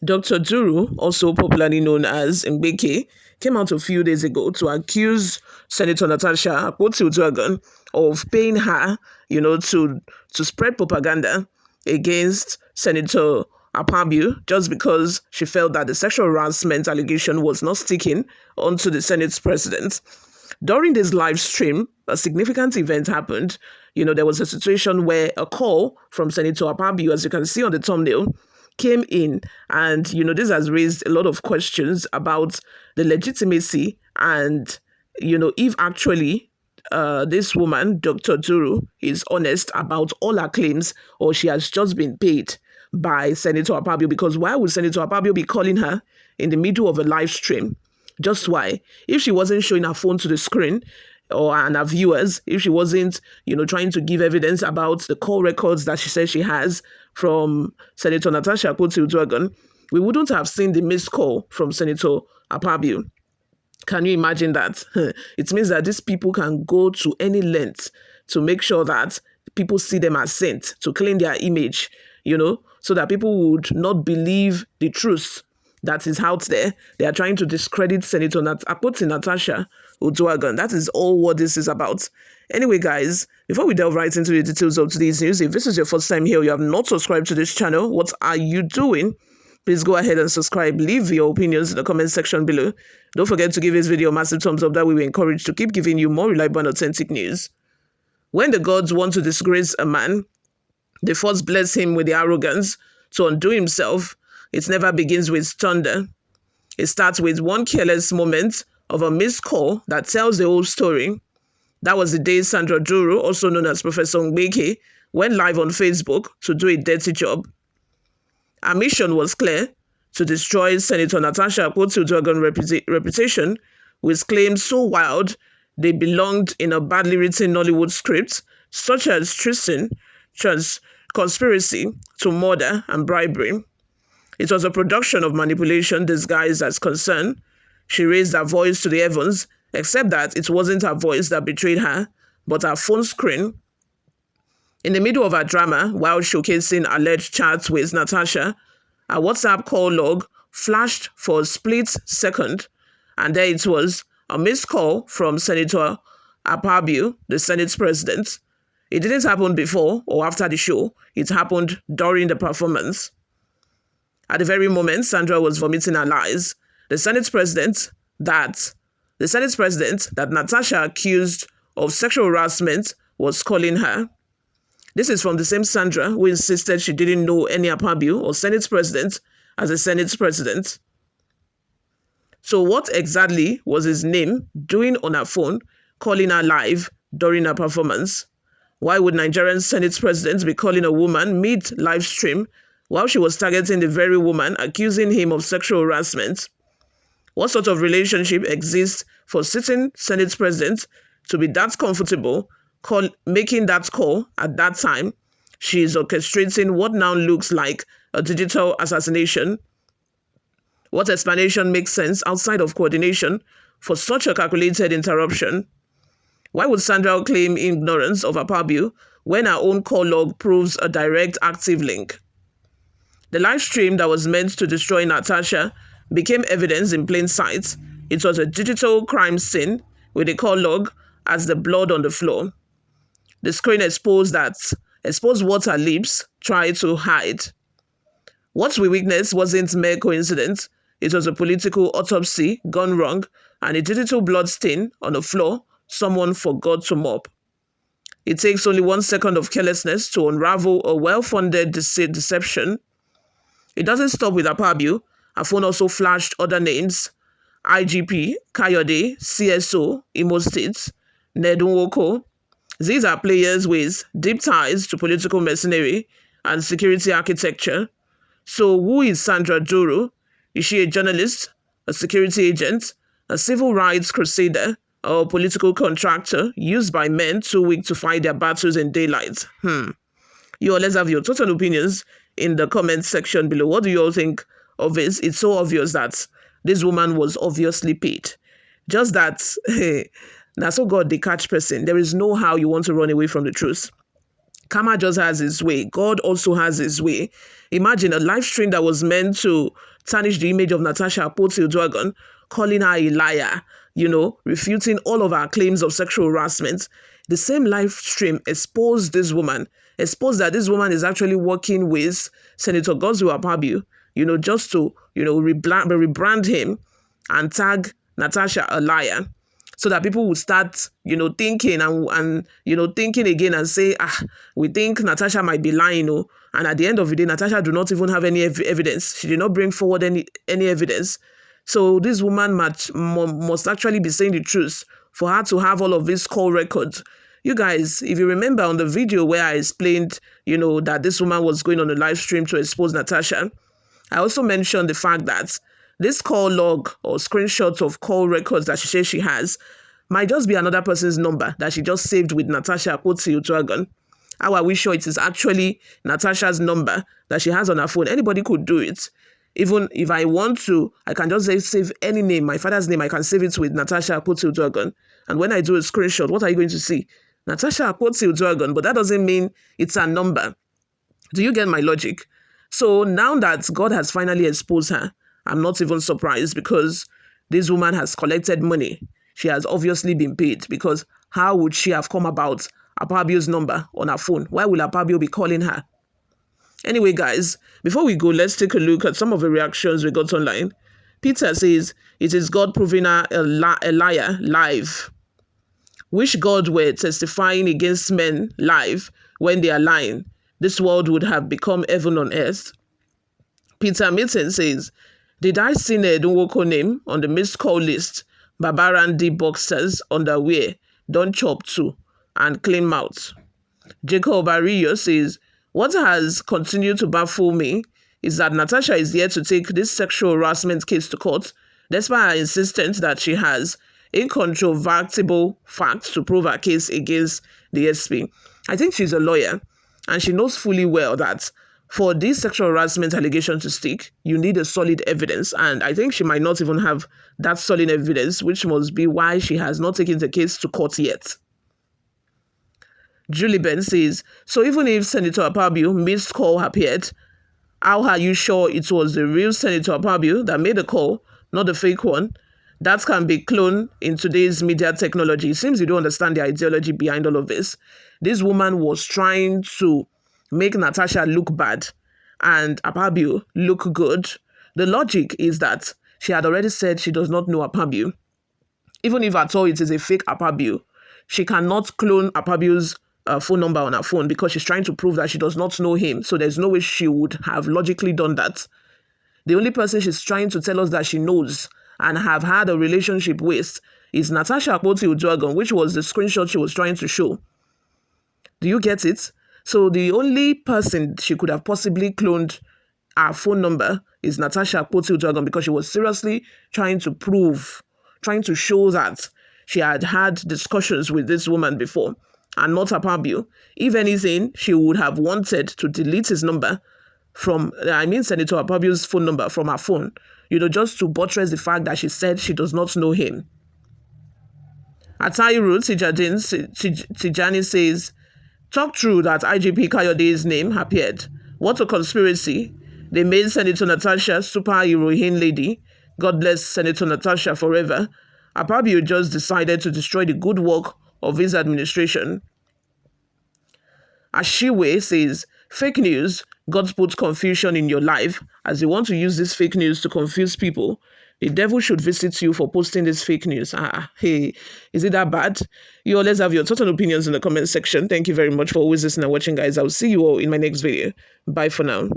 Dr. Duru, also popularly known as Mbeke, came out a few days ago to accuse Senator Natasha Akpoti-Uduaghan of paying her, to spread propaganda against Senator Akpabio just because she felt that the sexual harassment allegation was not sticking onto the Senate's president. During this live stream, a significant event happened. There was a situation where a call from Senator Akpabio, as you can see on the thumbnail, came in, and this has raised a lot of questions about the legitimacy and if actually this woman, Dr. Duru, is honest about all her claims, or she has just been paid by Senator Akpabio. Because why would Senator Akpabio be calling her in the middle of a live stream? Just why? If she wasn't showing her phone to the screen and her viewers, if she wasn't, trying to give evidence about the call records that she says she has from Senator Natasha Akpoti-Uduaghan, we wouldn't have seen the missed call from Senator Akpabio. Can you imagine that? It means that these people can go to any length to make sure that people see them as saints, to clean their image, so that people would not believe the truth that is out there. They are trying to discredit Senator Natasha Uduaghan. That is all what this is about. Anyway, guys, before we delve right into the details of today's news, if this is your first time here, you have not subscribed to this channel, what are you doing? Please go ahead and subscribe. Leave your opinions in the comment section below. Don't forget to give this video a massive thumbs up. That way we're encouraged to keep giving you more reliable and authentic news. When the gods want to disgrace a man, they first bless him with the arrogance to undo himself. It never begins with thunder. It starts with one careless moment of a missed call that tells the whole story. That was the day Sandra Duru, also known as Professor Mbeke, went live on Facebook to do a dirty job. Her mission was clear: to destroy Senator Natasha Akpoti-Uduaghan's reputation with claims so wild they belonged in a badly written Nollywood script, such as treason, conspiracy to murder, and bribery. It was a production of manipulation disguised as concern. She raised her voice to the heavens, except that it wasn't her voice that betrayed her, but her phone screen. In the middle of her drama, while showcasing alleged chats with Natasha, a WhatsApp call log flashed for a split second, and there it was, a missed call from Senator Akpabio, the Senate president. It didn't happen before or after the show. It happened during the performance. At the very moment Sandra was vomiting her lies, the Senate president that Natasha accused of sexual harassment was calling her. This is from the same Sandra who insisted she didn't know any Akpabio or Senate president as a Senate president. So what exactly was his name doing on her phone, calling her live during her performance? Why would Nigerian Senate president be calling a woman mid-live stream while she was targeting the very woman accusing him of sexual harassment? What sort of relationship exists for sitting Senate president to be that comfortable making that call at that time? She is orchestrating what now looks like a digital assassination. What explanation makes sense outside of coordination for such a calculated interruption? Why would Sandra claim ignorance of Akpabio when her own call log proves a direct active link? The live stream that was meant to destroy Natasha became evidence in plain sight. It was a digital crime scene with a call log as the blood on the floor. The screen exposed what her lips tried to hide. What we witnessed wasn't mere coincidence. It was a political autopsy gone wrong and a digital blood stain on the floor someone forgot to mop. It takes only 1 second of carelessness to unravel a well-funded deception. It doesn't stop with Akpabio. Her phone also flashed other names: IGP, Kayode, CSO, Imo State, Nedunwoko. These are players with deep ties to political mercenary and security architecture. So who is Sandra Duru? Is she a journalist, a security agent, a civil rights crusader, or a political contractor used by men too weak to fight their battles in daylight? You all, let's have your total opinions in the comment section below. What do you all think of this? It's so obvious that this woman was obviously paid. Just that, hey, now so God, they catch person. There is no how you want to run away from the truth. Karma just has its way. God also has his way. Imagine a live stream that was meant to tarnish the image of Natasha Akpoti-Uduaghan, calling her a liar, refuting all of her claims of sexual harassment. The same live stream exposed this woman, exposed that this woman is actually working with Senator Godswill Akpabio, just to, rebrand him and tag Natasha a liar, so that people would start, thinking and thinking again and say, we think Natasha might be lying, and at the end of the day, Natasha do not even have any evidence. She did not bring forward any evidence. So this woman must actually be saying the truth for her to have all of these call records. You guys, if you remember on the video where I explained, that this woman was going on a live stream to expose Natasha, I also mentioned the fact that this call log or screenshots of call records that she says she has might just be another person's number that she just saved with Natasha Akpoti-Uduaghan. How are we sure it is actually Natasha's number that she has on her phone? Anybody could do it. Even if I want to, I can just say save any name, my father's name, I can save it with Natasha Akpoti-Uduaghan. And when I do a screenshot, what are you going to see? Natasha Akpoti-Uduaghan, but that doesn't mean it's a number. Do you get my logic? So now that God has finally exposed her, I'm not even surprised, because this woman has collected money. She has obviously been paid, because how would she have come about Akpabio's number on her phone? Why will Akpabio be calling her? Anyway, guys, before we go, let's take a look at some of the reactions we got online. Peter says, it is God proving her a liar live. Wish God were testifying against men live when they are lying. This world would have become heaven on earth. Peter Mitten says, did I see Nedunwoko name on the missed call list? Babarandi boxers underwear, don't chop too, and clean mouth. Jacob Arillo says, what has continued to baffle me is that Natasha is here to take this sexual harassment case to court, despite her insistence that she has incontrovertible facts to prove her case against the SP. I think she's a lawyer, and she knows fully well that for this sexual harassment allegation to stick, you need a solid evidence. And I think she might not even have that solid evidence, which must be why she has not taken the case to court yet. Julie Ben says, so even if Senator Akpabio missed call appeared, how are you sure it was the real Senator Akpabio that made the call, not the fake one? That can be cloned in today's media technology. It seems you don't understand the ideology behind all of this. This woman was trying to make Natasha look bad and Akpabio look good. The logic is that she had already said she does not know Akpabio. Even if at all it is a fake Akpabio, she cannot clone Akpabio's phone number on her phone, because she's trying to prove that she does not know him. So there's no way she would have logically done that. The only person she's trying to tell us that she knows and have had a relationship with is Natasha Akpoti-Uduaghan, which was the screenshot she was trying to show. Do you get it? So the only person she could have possibly cloned her phone number is Natasha Akpoti-Uduaghan, because she was seriously trying to show that she had had discussions with this woman before and not Akpabio. If anything, she would have wanted to delete his number Senator Akpabio's phone number from her phone, just to buttress the fact that she said she does not know him. Atairu Tijani says, talk true that IGP Kayode's name appeared. What a conspiracy. They made Senator Natasha super heroine lady. God bless Senator Natasha forever. Akpabio just decided to destroy the good work of his administration. Ashiwe says, fake news, God puts confusion in your life. As you want to use this fake news to confuse people, the devil should visit you for posting this fake news. Hey, is it that bad? You all, let's have your thoughts and opinions in the comment section. Thank you very much for always listening and watching, guys. I'll see you all in my next video. Bye for now.